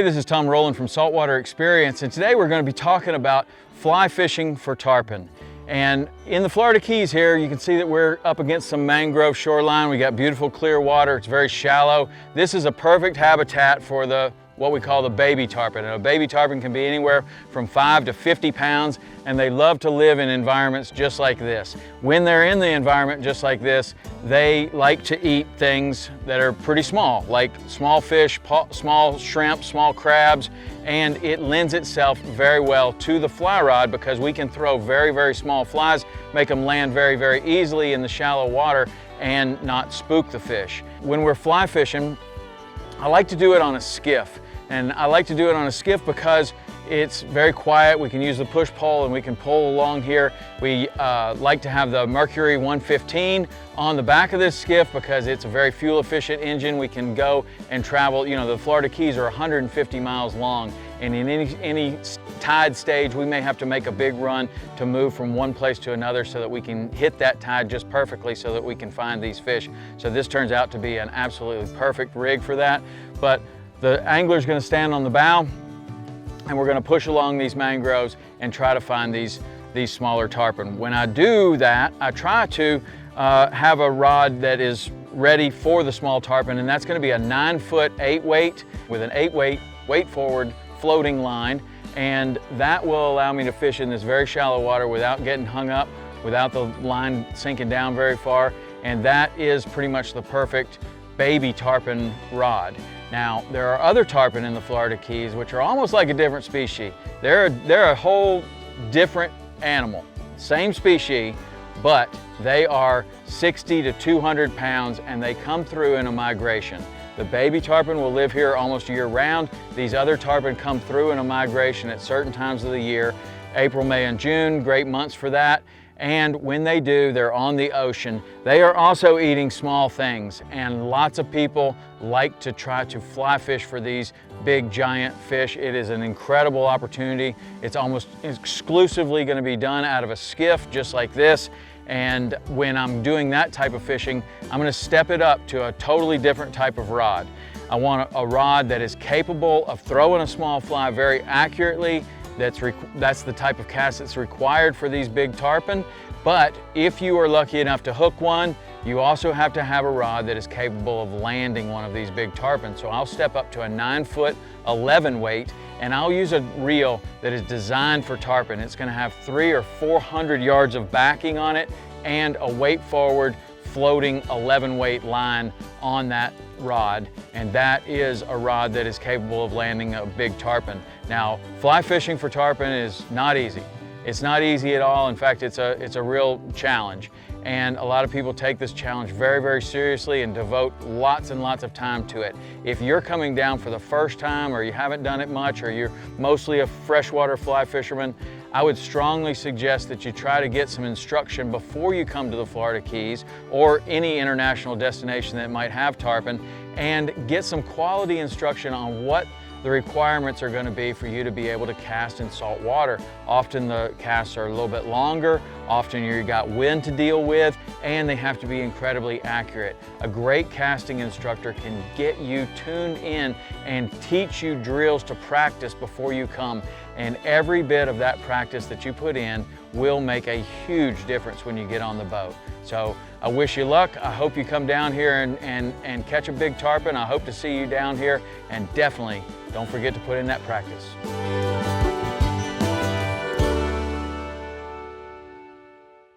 Hey, this is Tom Rowland from Saltwater Experience, and today we're going to be talking about fly fishing for tarpon. And in the Florida Keys here, you can see that we're up against some mangrove shoreline. We got beautiful clear water. It's very shallow. This is a perfect habitat for what we call the baby tarpon. And a baby tarpon can be anywhere from 5 to 50 pounds, and they love to live in environments just like this. When they're in the environment just like this, they like to eat things that are pretty small, like small fish, small shrimp, small crabs, and it lends itself very well to the fly rod because we can throw very, very small flies, make them land very, very easily in the shallow water and not spook the fish. When we're fly fishing, I like to do it on a skiff. And I like to do it on a skiff because it's very quiet. We can use the push pole and we can pull along here. We like to have the Mercury 115 on the back of this skiff because it's a very fuel efficient engine. We can go and travel. You know, the Florida Keys are 150 miles long, and in any tide stage we may have to make a big run to move from one place to another so that we can hit that tide just perfectly so that we can find these fish. So this turns out to be an absolutely perfect rig for that. But the angler's going to stand on the bow and we're going to push along these mangroves and try to find these smaller tarpon. When I do that, I try to have a rod that is ready for the small tarpon, and that's going to be a 9-foot 8-weight with an 8-weight weight forward floating line, and that will allow me to fish in this very shallow water without getting hung up, without the line sinking down very far, and that is pretty much the perfect baby tarpon rod. Now, there are other tarpon in the Florida Keys which are almost like a different species. They're a whole different animal, same species, but they are 60 to 200 pounds and they come through in a migration. The baby tarpon will live here almost year round. These other tarpon come through in a migration at certain times of the year. April, May, and June, great months for that. And when they do, they're on the ocean. They are also eating small things, and lots of people like to try to fly fish for these big giant fish. It is an incredible opportunity. It's almost exclusively going to be done out of a skiff just like this. And when I'm doing that type of fishing, I'm going to step it up to a totally different type of rod. I want a rod that is capable of throwing a small fly very accurately. That's the type of cast that's required for these big tarpon. But if you are lucky enough to hook one, you also have to have a rod that is capable of landing one of these big tarpon. So I'll step up to a 9-foot 11 weight, and I'll use a reel that is designed for tarpon. It's going to have 300 or 400 yards of backing on it and a weight forward floating 11 weight line on that rod, and that is a rod that is capable of landing a big tarpon. Now, fly fishing for tarpon is not easy. It's not easy at all. In fact, it's a real challenge. And a lot of people take this challenge very, very seriously and devote lots and lots of time to it. If you're coming down for the first time, or you haven't done it much, or you're mostly a freshwater fly fisherman, I would strongly suggest that you try to get some instruction before you come to the Florida Keys or any international destination that might have tarpon, and get some quality instruction on what the requirements are going to be for you to be able to cast in salt water. Often the casts are a little bit longer, often you've got wind to deal with, and they have to be incredibly accurate. A great casting instructor can get you tuned in and teach you drills to practice before you come, and every bit of that practice that you put in will make a huge difference when you get on the boat. So I wish you luck. I hope you come down here and catch a big tarpon. I hope to see you down here, and definitely don't forget to put in that practice.